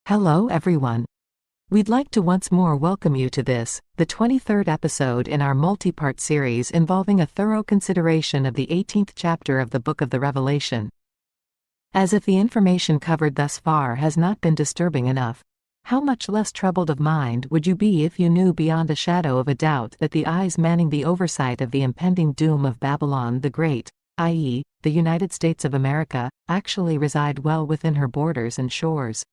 Hello everyone. We'd like to once more welcome you to this, the 23rd episode in our multi-part series involving a thorough consideration of the 18th chapter of the Book of the Revelation. As if the information covered thus far has not been disturbing enough, how much less troubled of mind would you be if you knew beyond a shadow of a doubt that the eyes manning the oversight of the impending doom of Babylon the Great, i.e., the United States of America, actually reside well within her borders and shores?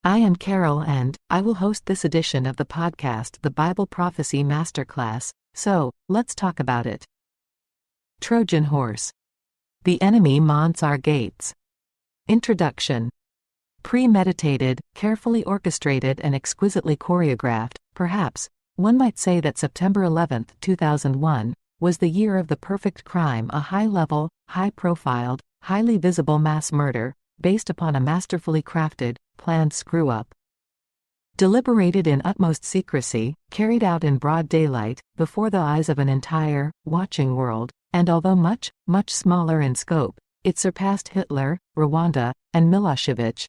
I am Carol and I will host this edition of the podcast, the Bible Prophecy Masterclass, so let's talk about it. Trojan Horse. The enemy mounts our gates. Introduction. Premeditated, carefully orchestrated and exquisitely choreographed, perhaps, one might say that September 11, 2001, was the year of the perfect crime, a high-level, high-profiled, highly visible mass murder, based upon a masterfully crafted, planned screw-up. Deliberated in utmost secrecy, carried out in broad daylight, before the eyes of an entire, watching world, and although much, much smaller in scope, it surpassed Hitler, Rwanda, and Milosevic,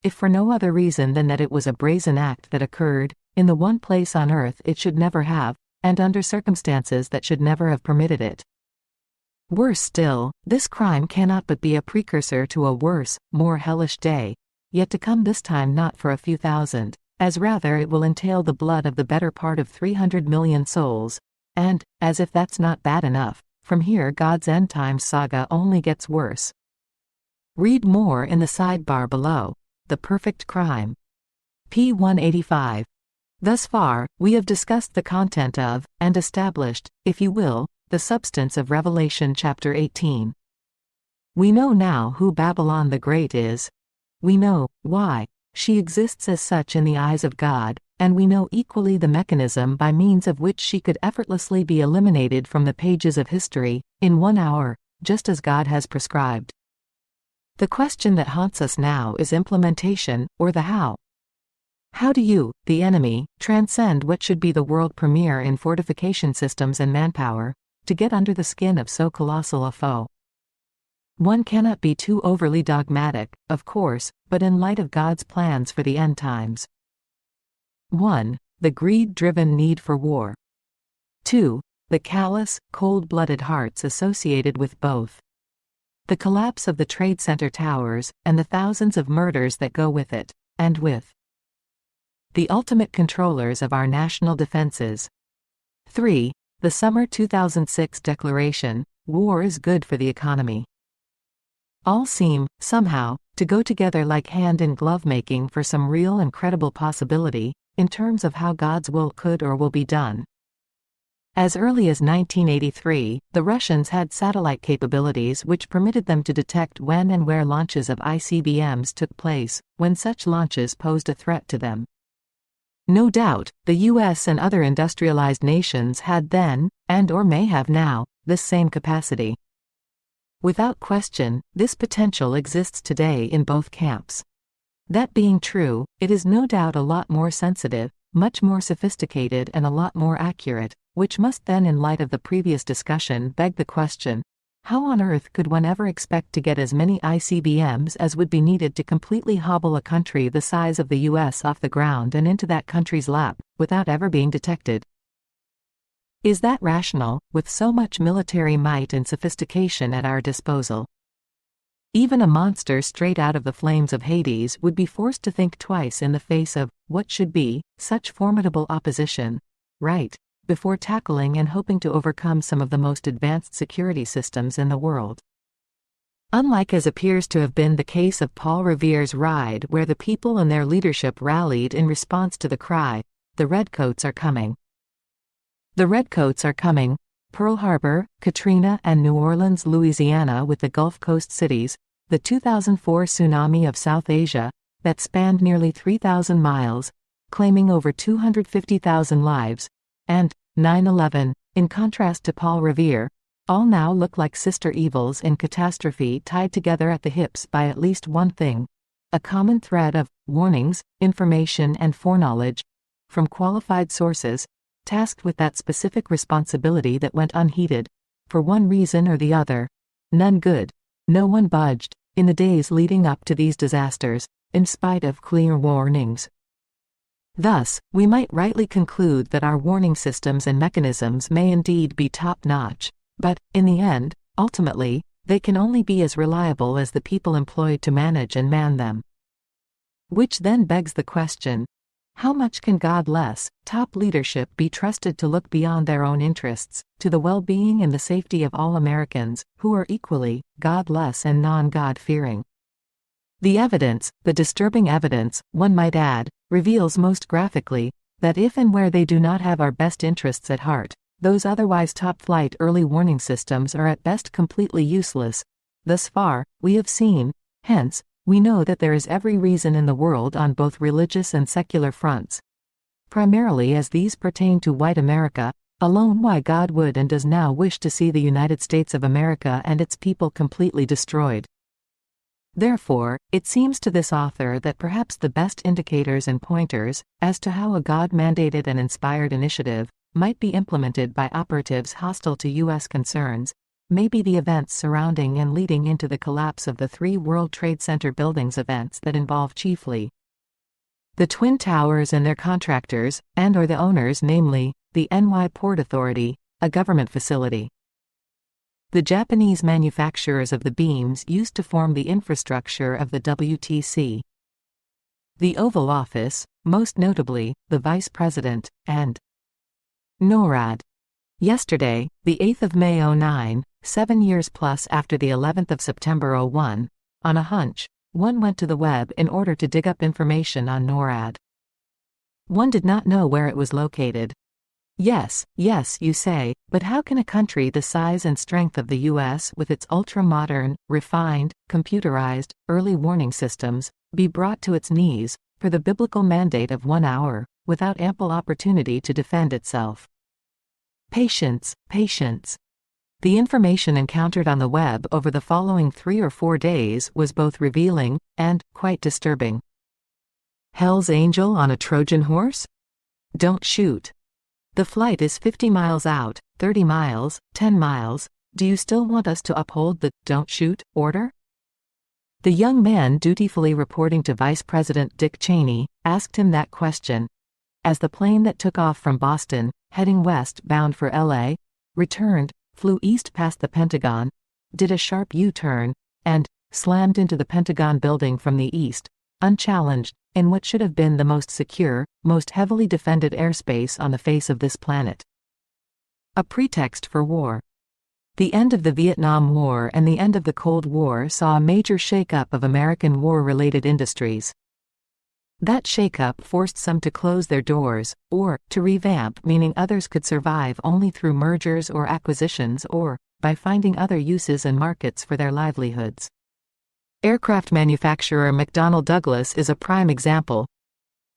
if for no other reason than that it was a brazen act that occurred, in the one place on earth it should never have, and under circumstances that should never have permitted it. Worse still, this crime cannot but be a precursor to a worse, more hellish day, yet to come this time not for a few thousand, as rather it will entail the blood of the better part of 300 million souls, and, as if that's not bad enough, from here God's end times saga only gets worse. Read more in the sidebar below. The Perfect Crime. p. 185. Thus far, we have discussed the content of, and established, if you will, the substance of Revelation chapter 18. We know now who Babylon the Great is. We know why she exists as such in the eyes of God, and we know equally the mechanism by means of which she could effortlessly be eliminated from the pages of history, in 1 hour, just as God has prescribed. The question that haunts us now is implementation, or the how. How do you, the enemy, transcend what should be the world premiere in fortification systems and manpower, to get under the skin of so colossal a foe? One cannot be too overly dogmatic, of course, but in light of God's plans for the end times. 1. The greed-driven need for war. 2. The callous, cold-blooded hearts associated with both. The collapse of the Trade Center towers, and the thousands of murders that go with it, and with the ultimate controllers of our national defenses. 3. The summer 2006 declaration, war is good for the economy. All seem, somehow, to go together like hand-in-glove making for some real and credible possibility, in terms of how God's will could or will be done. As early as 1983, the Russians had satellite capabilities which permitted them to detect when and where launches of ICBMs took place, when such launches posed a threat to them. No doubt, the US and other industrialized nations had then, and or may have now, this same capacity. Without question, this potential exists today in both camps. That being true, it is no doubt a lot more sensitive, much more sophisticated and a lot more accurate, which must then in light of the previous discussion beg the question, how on earth could one ever expect to get as many ICBMs as would be needed to completely hobble a country the size of the US off the ground and into that country's lap, without ever being detected? Is that rational, with so much military might and sophistication at our disposal? Even a monster straight out of the flames of Hades would be forced to think twice in the face of what should be such formidable opposition, right, before tackling and hoping to overcome some of the most advanced security systems in the world. Unlike as appears to have been the case of Paul Revere's ride, where the people and their leadership rallied in response to the cry, "The Redcoats are coming." The Redcoats are coming. Pearl Harbor, Katrina and New Orleans, Louisiana with the Gulf Coast cities, the 2004 tsunami of South Asia, that spanned nearly 3,000 miles, claiming over 250,000 lives, and 9/11, in contrast to Paul Revere, all now look like sister evils in catastrophe tied together at the hips by at least one thing, a common thread of warnings, information and foreknowledge, from qualified sources, tasked with that specific responsibility that went unheeded, for one reason or the other. None good. No one budged, in the days leading up to these disasters, in spite of clear warnings. Thus, we might rightly conclude that our warning systems and mechanisms may indeed be top-notch, but, in the end, ultimately, they can only be as reliable as the people employed to manage and man them. Which then begs the question, how much can godless, top leadership be trusted to look beyond their own interests, to the well-being and the safety of all Americans, who are equally godless and non-God-fearing? The evidence, the disturbing evidence, one might add, reveals most graphically, that if and where they do not have our best interests at heart, those otherwise top-flight early warning systems are at best completely useless. Thus far, we have seen, hence, we know that there is every reason in the world on both religious and secular fronts, primarily as these pertain to white America, alone why God would and does now wish to see the United States of America and its people completely destroyed. Therefore, it seems to this author that perhaps the best indicators and pointers, as to how a God-mandated and inspired initiative might be implemented by operatives hostile to U.S. concerns, may be the events surrounding and leading into the collapse of the 3 World Trade Center buildings, events that involve chiefly the Twin Towers and their contractors, and/or the owners, namely, the NY Port Authority, a government facility, the Japanese manufacturers of the beams used to form the infrastructure of the WTC, the Oval Office, most notably, the Vice President, and NORAD. Yesterday, the 8th of May 09, 7 years plus after the 11th of September 01, on a hunch, one went to the web in order to dig up information on NORAD. One did not know where it was located. Yes, you say, but how can a country the size and strength of the U.S., with its ultra-modern, refined, computerized, early warning systems, be brought to its knees, for the biblical mandate of 1 hour, without ample opportunity to defend itself? Patience. The information encountered on the web over the following 3 or 4 days was both revealing, and, quite disturbing. Hell's Angel on a Trojan horse? Don't shoot. The flight is 50 miles out, 30 miles, 10 miles, do you still want us to uphold the "don't shoot" order? The young man dutifully reporting to Vice President Dick Cheney asked him that question, as the plane that took off from Boston, heading west bound for LA, returned, flew east past the Pentagon, did a sharp U-turn, and slammed into the Pentagon building from the east, unchallenged, in what should have been the most secure, most heavily defended airspace on the face of this planet. A pretext for war. The end of the Vietnam War and the end of the Cold War saw a major shakeup of American war-related industries. That shakeup forced some to close their doors, or to revamp, meaning others could survive only through mergers or acquisitions or by finding other uses and markets for their livelihoods. Aircraft manufacturer McDonnell Douglas is a prime example.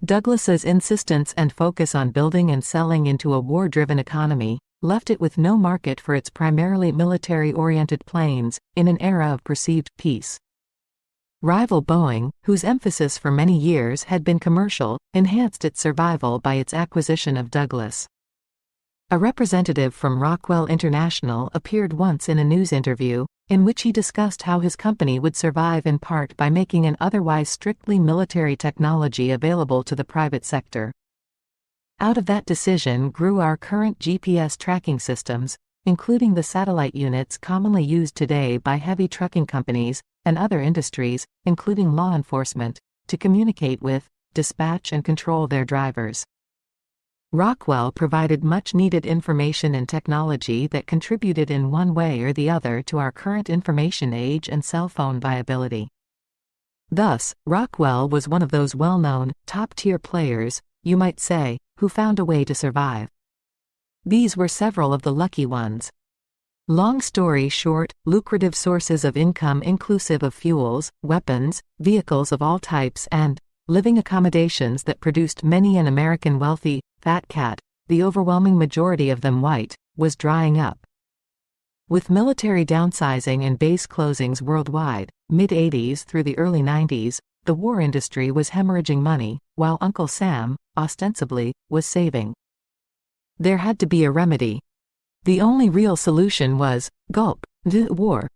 Douglas's insistence and focus on building and selling into a war-driven economy left it with no market for its primarily military-oriented planes in an era of perceived peace. Rival Boeing, whose emphasis for many years had been commercial, enhanced its survival by its acquisition of Douglas. A representative from Rockwell International appeared once in a news interview, in which he discussed how his company would survive in part by making an otherwise strictly military technology available to the private sector. Out of that decision grew our current GPS tracking systems, including the satellite units commonly used today by heavy trucking companies and other industries, including law enforcement, to communicate with, dispatch and control their drivers. Rockwell provided much-needed information and technology that contributed in one way or the other to our current information age and cell phone viability. Thus, Rockwell was one of those well-known, top-tier players, you might say, who found a way to survive. These were several of the lucky ones. Long story short, lucrative sources of income inclusive of fuels, weapons, vehicles of all types and living accommodations that produced many an American wealthy, fat cat, the overwhelming majority of them white, was drying up. With military downsizing and base closings worldwide, mid-80s through the early 90s, the war industry was hemorrhaging money, while Uncle Sam, ostensibly, was saving. There had to be a remedy. The only real solution was, gulp, war.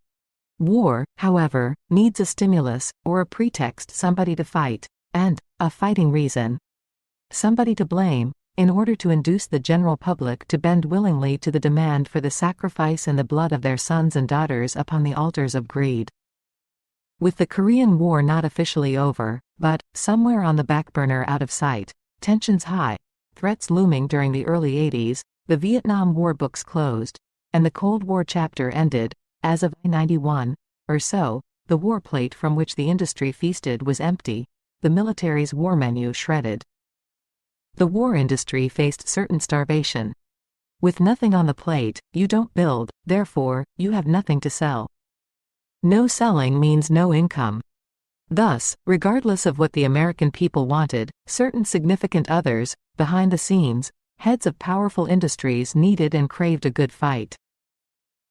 War, however, needs a stimulus, or a pretext, somebody to fight, and a fighting reason, somebody to blame, in order to induce the general public to bend willingly to the demand for the sacrifice and the blood of their sons and daughters upon the altars of greed. With the Korean War not officially over, but somewhere on the back burner out of sight, tensions high, threats looming during the early 80s, the Vietnam War books closed, and the Cold War chapter ended. As of 91 or so, the war plate from which the industry feasted was empty, the military's war menu shredded. The war industry faced certain starvation. With nothing on the plate, you don't build, therefore, you have nothing to sell. No selling means no income. Thus, regardless of what the American people wanted, certain significant others, behind the scenes, heads of powerful industries needed and craved a good fight.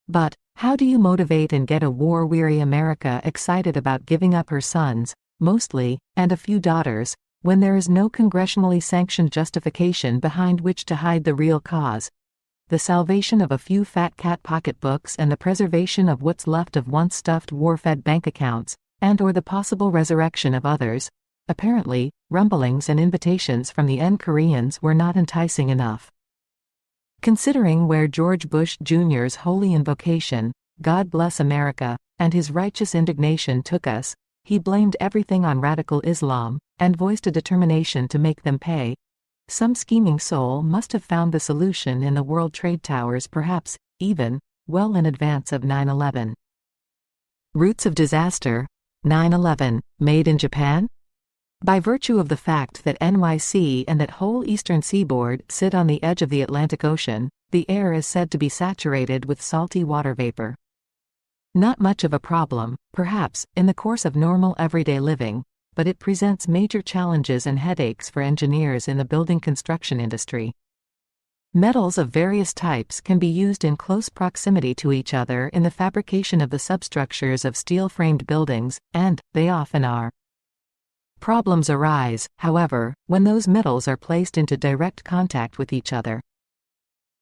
But, how do you motivate and get a war-weary America excited about giving up her sons, mostly, and a few daughters, when there is no congressionally sanctioned justification behind which to hide the real cause? The salvation of a few fat cat pocketbooks and the preservation of what's left of once stuffed war-fed bank accounts, and/or the possible resurrection of others. Apparently, rumblings and invitations from the Koreans were not enticing enough. Considering where George Bush Jr.'s holy invocation, "God bless America," and his righteous indignation took us, he blamed everything on radical Islam, and voiced a determination to make them pay. Some scheming soul must have found the solution in the World Trade Towers, perhaps, even, well in advance of 9/11. Roots of disaster. 9/11, made in Japan? By virtue of the fact that NYC and that whole eastern seaboard sit on the edge of the Atlantic Ocean, the air is said to be saturated with salty water vapor. Not much of a problem, perhaps, in the course of normal everyday living, but it presents major challenges and headaches for engineers in the building construction industry. Metals of various types can be used in close proximity to each other in the fabrication of the substructures of steel-framed buildings, and they often are. Problems arise, however, when those metals are placed into direct contact with each other.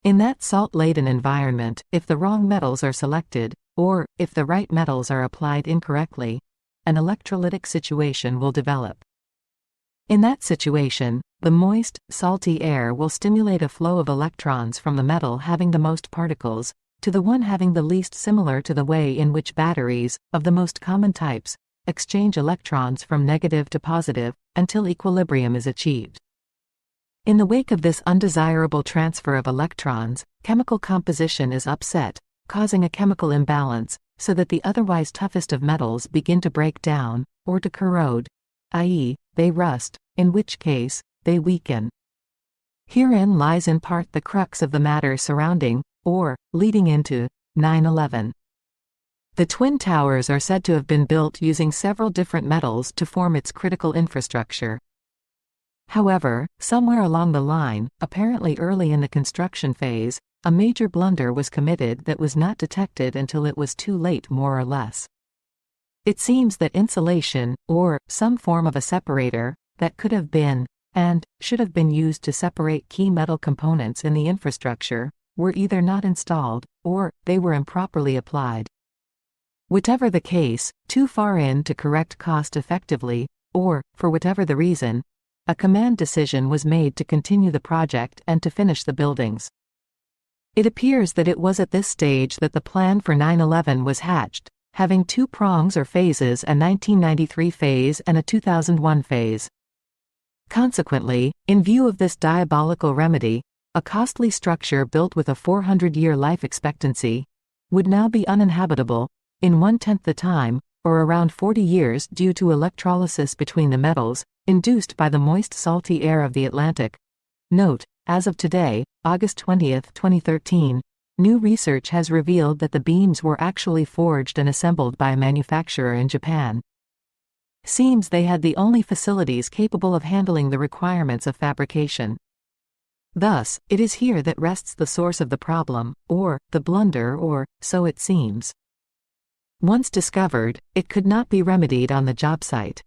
In that salt-laden environment, if the wrong metals are selected, or if the right metals are applied incorrectly, an electrolytic situation will develop. In that situation, the moist, salty air will stimulate a flow of electrons from the metal having the most particles, to the one having the least, similar to the way in which batteries, of the most common types, exchange electrons from negative to positive, until equilibrium is achieved. In the wake of this undesirable transfer of electrons, chemical composition is upset, causing a chemical imbalance, so that the otherwise toughest of metals begin to break down, or to corrode, i.e., they rust, in which case, they weaken. Herein lies in part the crux of the matter surrounding, or leading into, 9/11. The Twin Towers are said to have been built using several different metals to form its critical infrastructure. However, somewhere along the line, apparently early in the construction phase, a major blunder was committed that was not detected until it was too late, more or less. It seems that insulation, or some form of a separator, that could have been, and should have been used to separate key metal components in the infrastructure, were either not installed, or they were improperly applied. Whatever the case, too far in to correct cost effectively, or, for whatever the reason, a command decision was made to continue the project and to finish the buildings. It appears that it was at this stage that the plan for 9/11 was hatched, having two prongs or phases, a 1993 phase and a 2001 phase. Consequently, in view of this diabolical remedy, a costly structure built with a 400-year life expectancy would now be uninhabitable, in 1/10 the time, or around 40 years, due to electrolysis between the metals, induced by the moist salty air of the Atlantic. Note, as of today, August 20, 2013, new research has revealed that the beams were actually forged and assembled by a manufacturer in Japan. Seems they had the only facilities capable of handling the requirements of fabrication. Thus, it is here that rests the source of the problem, or the blunder, or so it seems. Once discovered, it could not be remedied on the job site.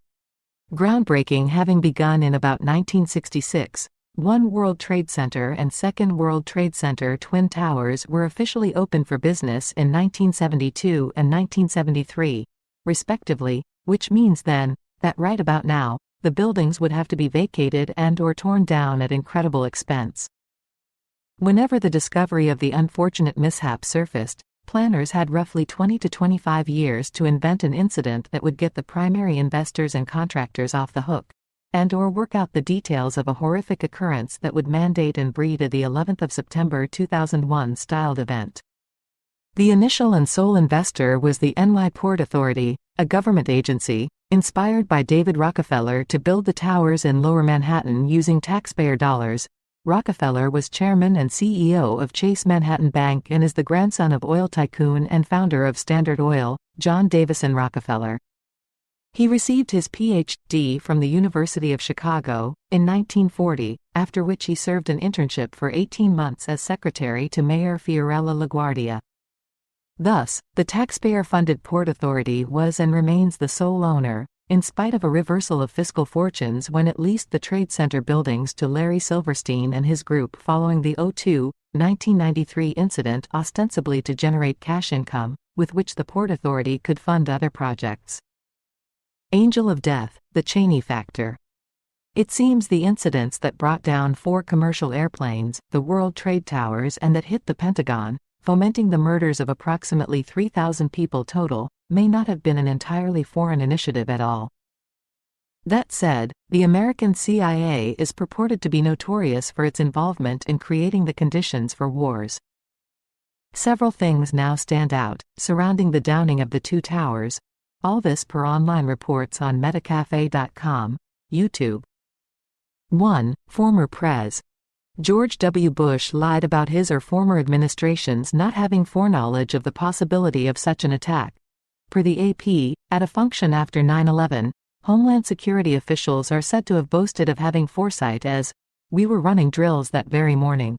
Groundbreaking having begun in about 1966, One World Trade Center and Second World Trade Center Twin Towers were officially opened for business in 1972 and 1973, respectively, which means then, that right about now, the buildings would have to be vacated and/or torn down at incredible expense. Whenever the discovery of the unfortunate mishap surfaced, planners had roughly 20 to 25 years to invent an incident that would get the primary investors and contractors off the hook, and/or work out the details of a horrific occurrence that would mandate and breed the 11th of September 2001 styled event. The initial and sole investor was the NY Port Authority, a government agency, inspired by David Rockefeller to build the towers in Lower Manhattan using taxpayer dollars. Rockefeller was chairman and CEO of Chase Manhattan Bank and is the grandson of oil tycoon and founder of Standard Oil, John Davison Rockefeller. He received his Ph.D. from the University of Chicago in 1940, after which he served an internship for 18 months as secretary to Mayor Fiorello LaGuardia. Thus, the taxpayer-funded Port Authority was and remains the sole owner, in spite of a reversal of fiscal fortunes when it leased the Trade Center buildings to Larry Silverstein and his group following the 1993 incident, ostensibly to generate cash income, with which the Port Authority could fund other projects. Angel of Death, the Cheney factor. It seems the incidents that brought down 4 commercial airplanes, the World Trade Towers, and that hit the Pentagon, fomenting the murders of approximately 3,000 people total, may not have been an entirely foreign initiative at all. That said, the American CIA is purported to be notorious for its involvement in creating the conditions for wars. Several things now stand out, surrounding the downing of the 2 towers, all this per online reports on metacafe.com, YouTube. 1. Former Pres. George W. Bush lied about his or former administrations not having foreknowledge of the possibility of such an attack. Per the AP, at a function after 9/11, Homeland Security officials are said to have boasted of having foresight as, "We were running drills that very morning."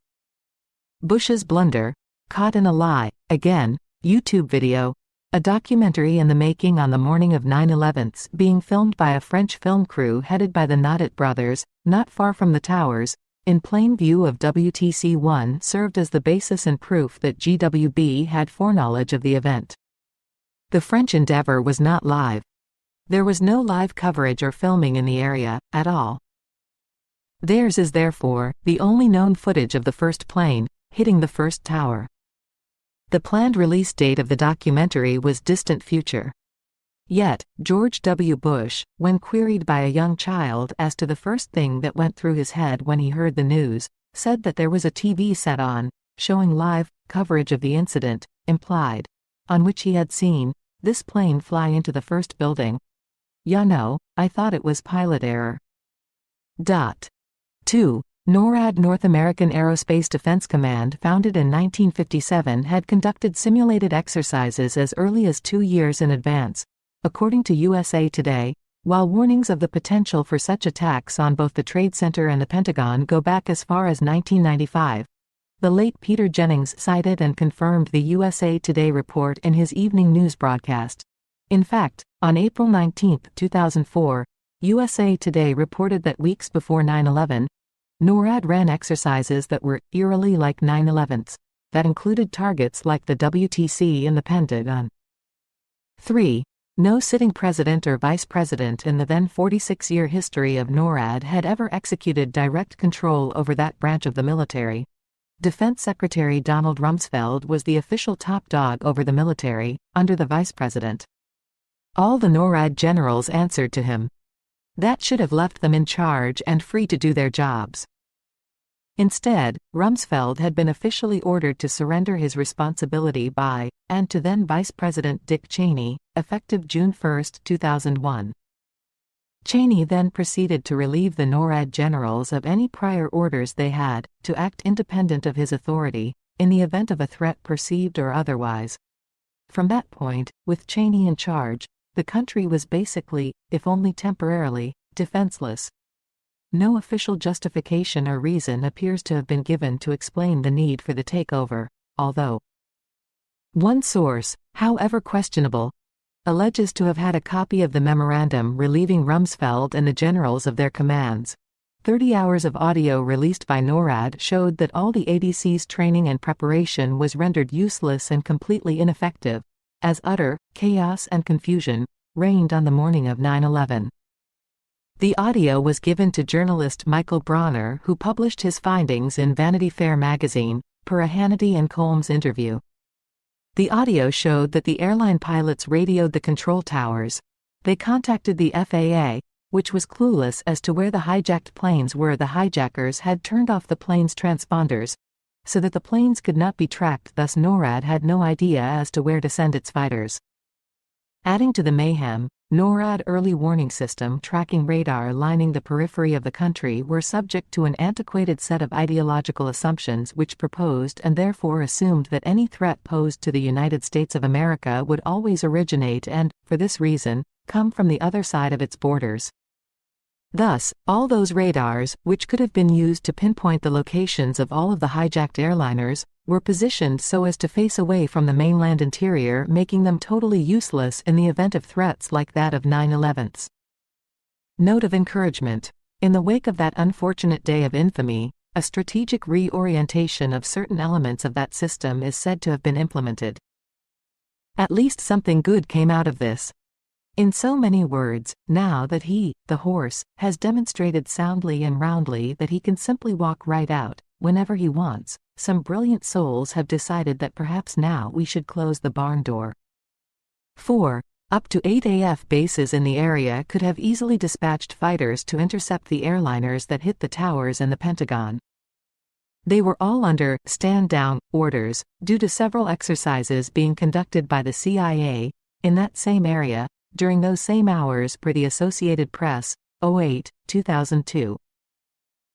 Bush's blunder. Caught in a lie, again, YouTube video. A documentary in the making on the morning of 9/11's being filmed by a French film crew headed by the Noddet brothers, not far from the towers, in plain view of WTC-1, served as the basis and proof that GWB had foreknowledge of the event. The French endeavor was not live. There was no live coverage or filming in the area, at all. Theirs is therefore the only known footage of the first plane hitting the first tower. The planned release date of the documentary was distant future. Yet, George W. Bush, when queried by a young child as to the first thing that went through his head when he heard the news, said that there was a TV set on, showing live coverage of the incident, implied, on which he had seen this plane fly into the first building. "Ya know, I thought it was pilot error." 2. NORAD, North American Aerospace Defense Command, founded in 1957, had conducted simulated exercises as early as 2 years in advance. According to USA Today, while warnings of the potential for such attacks on both the Trade Center and the Pentagon go back as far as 1995, the late Peter Jennings cited and confirmed the USA Today report in his evening news broadcast. In fact, on April 19, 2004, USA Today reported that weeks before 9/11, NORAD ran exercises that were eerily like 9/11's, that included targets like the WTC and the Pentagon. 3. No sitting president or vice president in the then 46-year history of NORAD had ever executed direct control over that branch of the military. Defense Secretary Donald Rumsfeld was the official top dog over the military, under the vice president. All the NORAD generals answered to him. That should have left them in charge and free to do their jobs. Instead, Rumsfeld had been officially ordered to surrender his responsibility by, and to then Vice President Dick Cheney, effective June 1, 2001. Cheney then proceeded to relieve the NORAD generals of any prior orders they had, to act independent of his authority, in the event of a threat perceived or otherwise. From that point, with Cheney in charge, the country was basically, if only temporarily, defenseless. No official justification or reason appears to have been given to explain the need for the takeover, although one source, however questionable, alleges to have had a copy of the memorandum relieving Rumsfeld and the generals of their commands. 30 hours of audio released by NORAD showed that all the ADC's training and preparation was rendered useless and completely ineffective, as utter chaos and confusion reigned on the morning of 9/11. The audio was given to journalist Michael Bronner, who published his findings in Vanity Fair magazine, per a Hannity and Colmes interview. The audio showed that the airline pilots radioed the control towers. They contacted the FAA, which was clueless as to where the hijacked planes were. The hijackers had turned off the plane's transponders, so that the planes could not be tracked. Thus NORAD had no idea as to where to send its fighters. Adding to the mayhem, NORAD early warning system tracking radar lining the periphery of the country were subject to an antiquated set of ideological assumptions which proposed and therefore assumed that any threat posed to the United States of America would always originate and, for this reason, come from the other side of its borders. Thus, all those radars, which could have been used to pinpoint the locations of all of the hijacked airliners, were positioned so as to face away from the mainland interior, making them totally useless in the event of threats like that of 9/11. Note of encouragement. In the wake of that unfortunate day of infamy, a strategic reorientation of certain elements of that system is said to have been implemented. At least something good came out of this. In so many words, now that he, the horse, has demonstrated soundly and roundly that he can simply walk right out, whenever he wants, some brilliant souls have decided that perhaps now we should close the barn door. 4. Up to 8 AF bases in the area could have easily dispatched fighters to intercept the airliners that hit the towers and the Pentagon. They were all under stand-down orders, due to several exercises being conducted by the CIA in that same area during those same hours, per the Associated Press, 08/2002.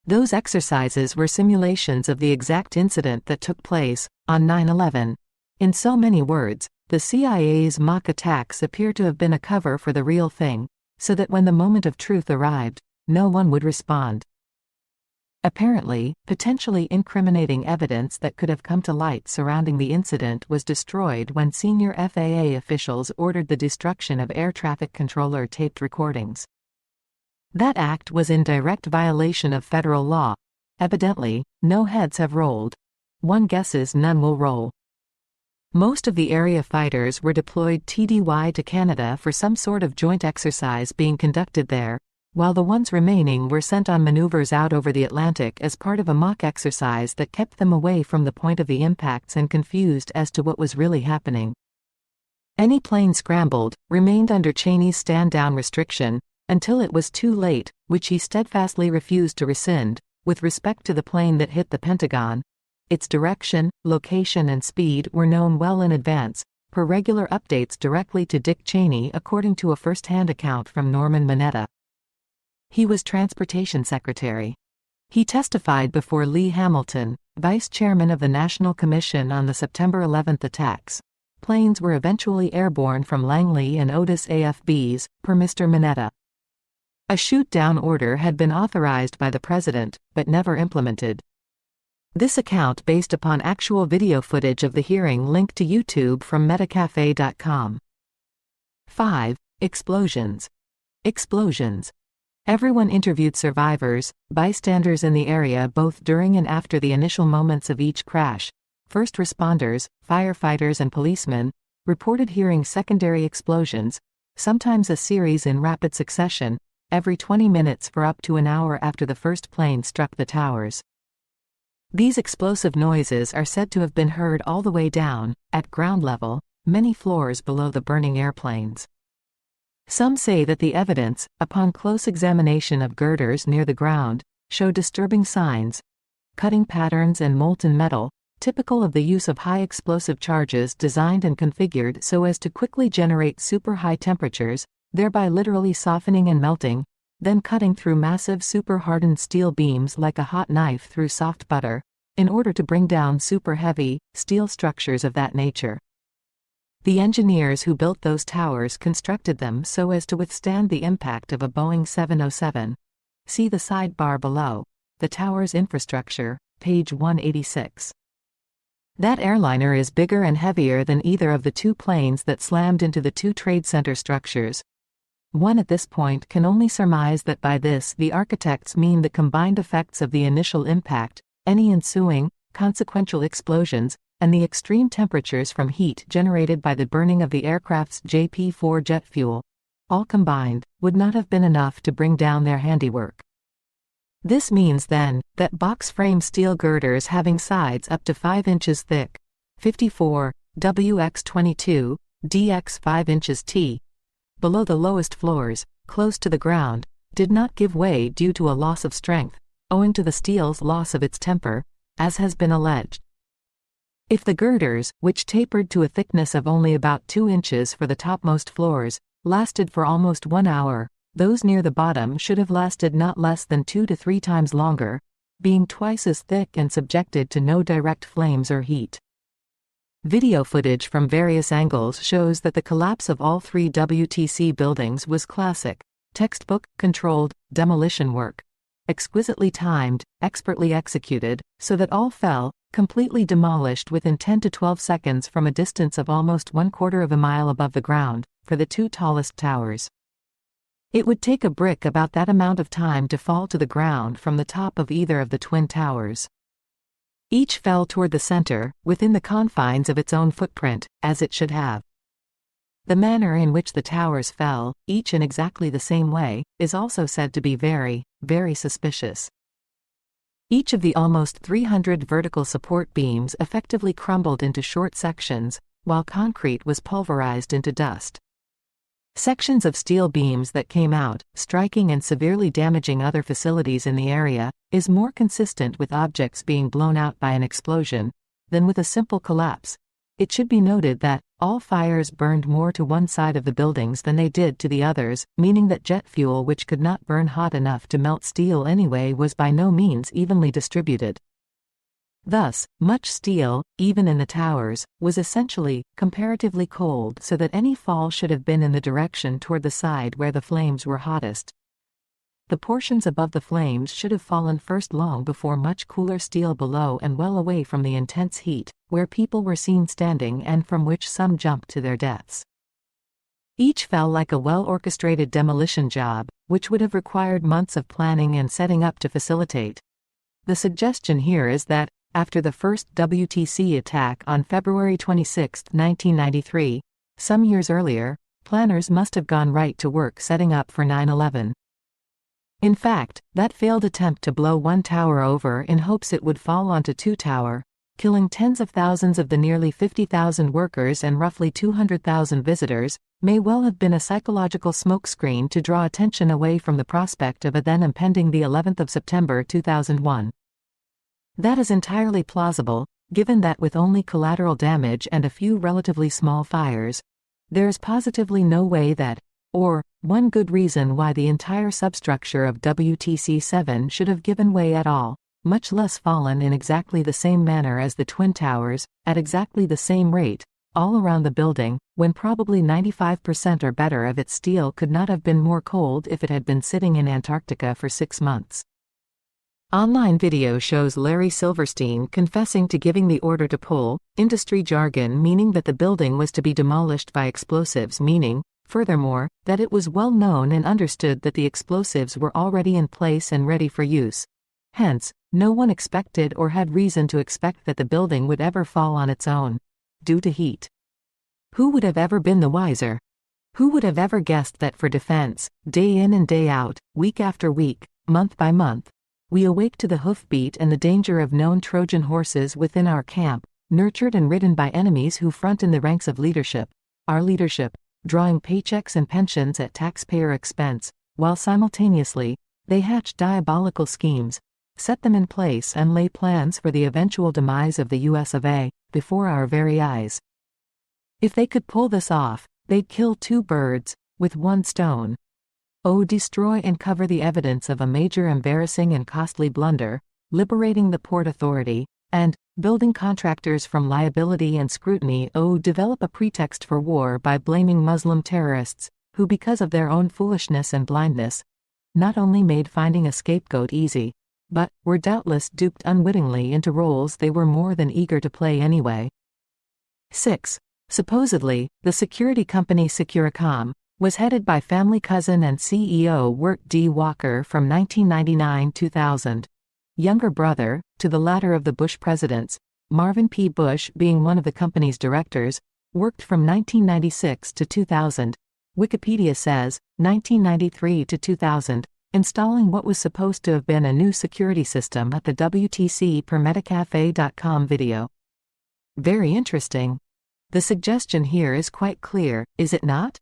Those exercises were simulations of the exact incident that took place on 9/11. In so many words, the CIA's mock attacks appear to have been a cover for the real thing, so that when the moment of truth arrived, no one would respond. Apparently, potentially incriminating evidence that could have come to light surrounding the incident was destroyed when senior FAA officials ordered the destruction of air traffic controller taped recordings. That act was in direct violation of federal law. Evidently, no heads have rolled. One guesses none will roll. Most of the area fighters were deployed TDY to Canada for some sort of joint exercise being conducted there, while the ones remaining were sent on maneuvers out over the Atlantic as part of a mock exercise that kept them away from the point of the impacts and confused as to what was really happening. Any plane scrambled remained under Cheney's stand-down restriction until it was too late, which he steadfastly refused to rescind. With respect to the plane that hit the Pentagon, its direction, location and speed were known well in advance, per regular updates directly to Dick Cheney, according to a first-hand account from Norman Mineta. He was Transportation Secretary. He testified before Lee Hamilton, Vice Chairman of the National Commission on the September 11 attacks. Planes were eventually airborne from Langley and Otis AFBs, per Mr. Mineta. A shoot-down order had been authorized by the President, but never implemented. This account based upon actual video footage of the hearing linked to YouTube from metacafe.com. 5. Explosions. Explosions. Everyone interviewed survivors, bystanders in the area both during and after the initial moments of each crash. First responders, firefighters and policemen reported hearing secondary explosions, sometimes a series in rapid succession, every 20 minutes for up to an hour after the first plane struck the towers. These explosive noises are said to have been heard all the way down, at ground level, many floors below the burning airplanes. Some say that the evidence, upon close examination of girders near the ground, show disturbing signs, cutting patterns and molten metal, typical of the use of high explosive charges designed and configured so as to quickly generate super high temperatures, thereby literally softening and melting, then cutting through massive super hardened steel beams like a hot knife through soft butter, in order to bring down super heavy, steel structures of that nature. The engineers who built those towers constructed them so as to withstand the impact of a Boeing 707. See the sidebar below. The tower's infrastructure, page 186. That airliner is bigger and heavier than either of the two planes that slammed into the two Trade Center structures. One at this point can only surmise that by this the architects mean the combined effects of the initial impact, any ensuing, consequential explosions, and the extreme temperatures from heat generated by the burning of the aircraft's JP-4 jet fuel, all combined, would not have been enough to bring down their handiwork. This means then, that box-frame steel girders having sides up to 5 inches thick, 54, WX22, DX 5 inches T, below the lowest floors, close to the ground, did not give way due to a loss of strength, owing to the steel's loss of its temper, as has been alleged. If the girders, which tapered to a thickness of only about 2 inches for the topmost floors, lasted for almost 1 hour, those near the bottom should have lasted not less than 2 to 3 times longer, being twice as thick and subjected to no direct flames or heat. Video footage from various angles shows that the collapse of all 3 WTC buildings was classic, textbook-controlled demolition work. Exquisitely timed, expertly executed, so that all fell, completely demolished within 10 to 12 seconds from a distance of almost 1/4 of a mile above the ground, for the 2 tallest towers. It would take a brick about that amount of time to fall to the ground from the top of either of the twin towers. Each fell toward the center, within the confines of its own footprint, as it should have. The manner in which the towers fell, each in exactly the same way, is also said to be very, very suspicious. Each of the almost 300 vertical support beams effectively crumbled into short sections, while concrete was pulverized into dust. Sections of steel beams that came out, striking and severely damaging other facilities in the area, is more consistent with objects being blown out by an explosion than with a simple collapse. It should be noted that all fires burned more to one side of the buildings than they did to the others, meaning that jet fuel which could not burn hot enough to melt steel anyway was by no means evenly distributed. Thus, much steel, even in the towers, was essentially comparatively cold, so that any fall should have been in the direction toward the side where the flames were hottest. The portions above the flames should have fallen first long before much cooler steel below and well away from the intense heat, where people were seen standing and from which some jumped to their deaths. Each fell like a well-orchestrated demolition job, which would have required months of planning and setting up to facilitate. The suggestion here is that, after the first WTC attack on February 26, 1993, some years earlier, planners must have gone right to work setting up for 9/11. In fact, that failed attempt to blow one tower over in hopes it would fall onto 2 tower, killing tens of thousands of the nearly 50,000 workers and roughly 200,000 visitors, may well have been a psychological smokescreen to draw attention away from the prospect of a then impending the 11th of September 2001. That is entirely plausible, given that with only collateral damage and a few relatively small fires, there is positively no way that, or one good reason why the entire substructure of WTC-7 should have given way at all, much less fallen in exactly the same manner as the Twin Towers, at exactly the same rate, all around the building, when probably 95% or better of its steel could not have been more cold if it had been sitting in Antarctica for 6 months. Online video shows Larry Silverstein confessing to giving the order to pull, industry jargon meaning that the building was to be demolished by explosives, meaning, furthermore, that it was well known and understood that the explosives were already in place and ready for use. Hence, no one expected or had reason to expect that the building would ever fall on its own, due to heat. Who would have ever been the wiser? Who would have ever guessed that for defense, day in and day out, week after week, month by month, we awake to the hoofbeat and the danger of known Trojan horses within our camp, nurtured and ridden by enemies who front in the ranks of leadership, our leadership, drawing paychecks and pensions at taxpayer expense, while simultaneously, they hatch diabolical schemes, set them in place and lay plans for the eventual demise of the US of A, before our very eyes. If they could pull this off, they'd kill 2 birds with 1 stone. Destroy and cover the evidence of a major embarrassing and costly blunder, liberating the Port Authority, and, building contractors from liability and scrutiny. Develop a pretext for war by blaming Muslim terrorists, who because of their own foolishness and blindness, not only made finding a scapegoat easy, but were doubtless duped unwittingly into roles they were more than eager to play anyway. 6. Supposedly, the security company Securicom, was headed by family cousin and CEO Wirt D. Walker from 1999-2000. Younger brother, to the latter of the Bush presidents, Marvin P. Bush being one of the company's directors, worked from 1996 to 2000. Wikipedia says, 1993 to 2000, installing what was supposed to have been a new security system at the WTC per Metacafe.com video. Very interesting. The suggestion here is quite clear, is it not?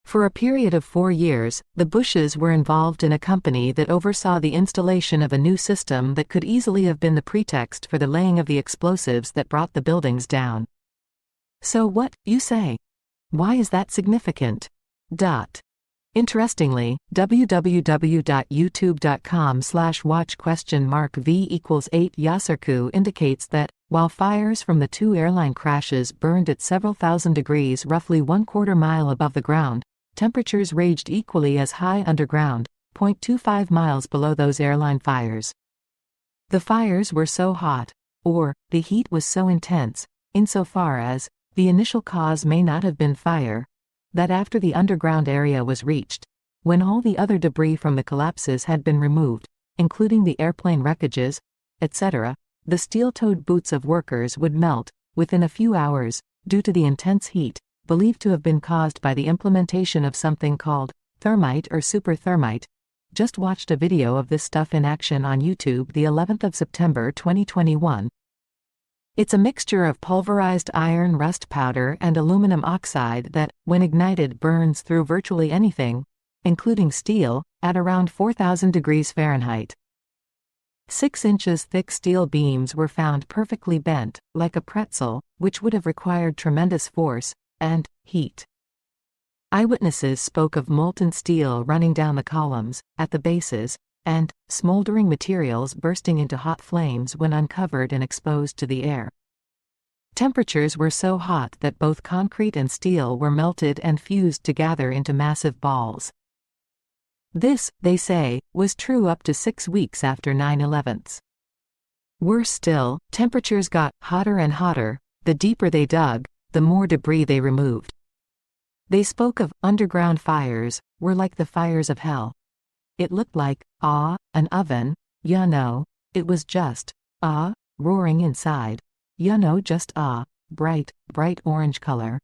For a period of 4 years, the Bushes were involved in a company that oversaw the installation of a new system that could easily have been the pretext for the laying of the explosives that brought the buildings down. So what, you say? Why is that significant? Interestingly, www.youtube.com/watch?v=8 Yasserku indicates that, while fires from the 2 airline crashes burned at several thousand degrees roughly 1/4 mile above the ground, temperatures raged equally as high underground, 0.25 miles below those airline fires. The fires were so hot, or, the heat was so intense, insofar as, the initial cause may not have been fire, that after the underground area was reached, when all the other debris from the collapses had been removed, including the airplane wreckages, etc., the steel-toed boots of workers would melt, within a few hours, due to the intense heat, believed to have been caused by the implementation of something called thermite or super thermite. Just watched a video of this stuff in action on YouTube the 11th of September 2021. It's a mixture of pulverized iron rust powder and aluminum oxide that, when ignited, burns through virtually anything, including steel, at around 4,000 degrees Fahrenheit. 6 inches thick steel beams were found perfectly bent, like a pretzel, which would have required tremendous force and heat. Eyewitnesses spoke of molten steel running down the columns, at the bases, and smoldering materials bursting into hot flames when uncovered and exposed to the air. Temperatures were so hot that both concrete and steel were melted and fused together into massive balls. This, they say, was true up to 6 weeks after 9/11. Worse still, temperatures got hotter and hotter. The deeper they dug, the more debris they removed. They spoke of underground fires, were like the fires of hell. It looked like, an oven, it was just, roaring inside, just bright orange color.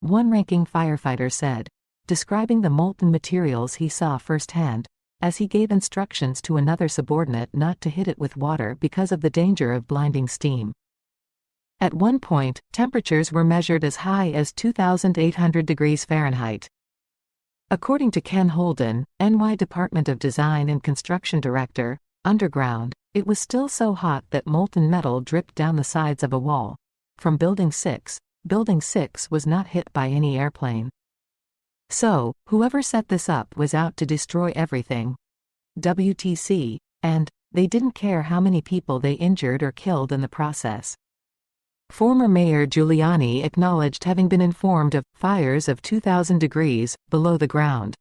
One ranking firefighter said, describing the molten materials he saw firsthand, as he gave instructions to another subordinate not to hit it with water because of the danger of blinding steam. At one point, temperatures were measured as high as 2,800 degrees Fahrenheit. According to Ken Holden, NY Department of Design and Construction Director, underground, it was still so hot that molten metal dripped down the sides of a wall. From Building 6, Building 6 was not hit by any airplane. So, whoever set this up was out to destroy everything. WTC, and they didn't care how many people they injured or killed in the process. Former Mayor Giuliani acknowledged having been informed of fires of 2,000 degrees below the ground.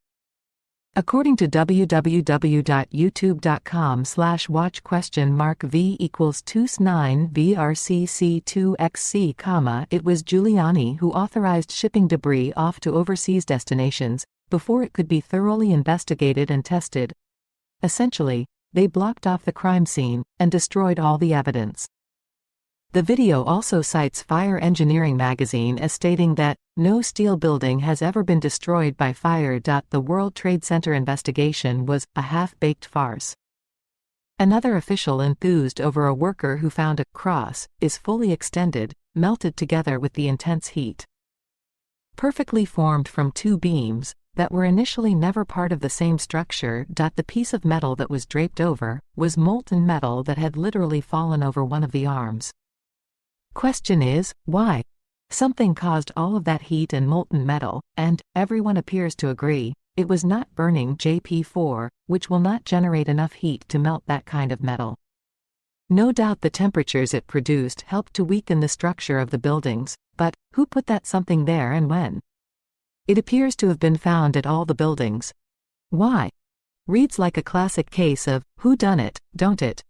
According to www.youtube.com/watch?v=29vrcc2xc, it was Giuliani who authorized shipping debris off to overseas destinations, before it could be thoroughly investigated and tested. Essentially, they blocked off the crime scene and destroyed all the evidence. The video also cites Fire Engineering magazine as stating that, no steel building has ever been destroyed by fire. The World Trade Center investigation was a half-baked farce. Another official enthused over a worker who found a cross is fully extended, melted together with the intense heat. Perfectly formed from 2 beams, that were initially never part of the same structure. The piece of metal that was draped over was molten metal that had literally fallen over one of the arms. Question is, why? Something caused all of that heat and molten metal, and everyone appears to agree, it was not burning JP4, which will not generate enough heat to melt that kind of metal. No doubt the temperatures it produced helped to weaken the structure of the buildings, but who put that something there and when? It appears to have been found at all the buildings. Why? Reads like a classic case of, who done it, don't it?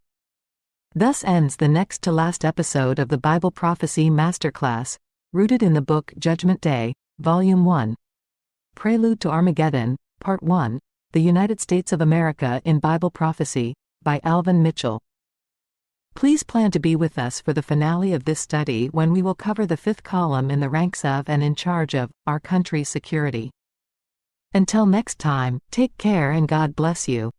Thus ends the next to last episode of the Bible Prophecy Masterclass, rooted in the book Judgment Day, Volume 1. Prelude to Armageddon, Part 1, The United States of America in Bible Prophecy, by Alvin Mitchell. Please plan to be with us for the finale of this study when we will cover the fifth column in the ranks of and in charge of our country's security. Until next time, take care and God bless you.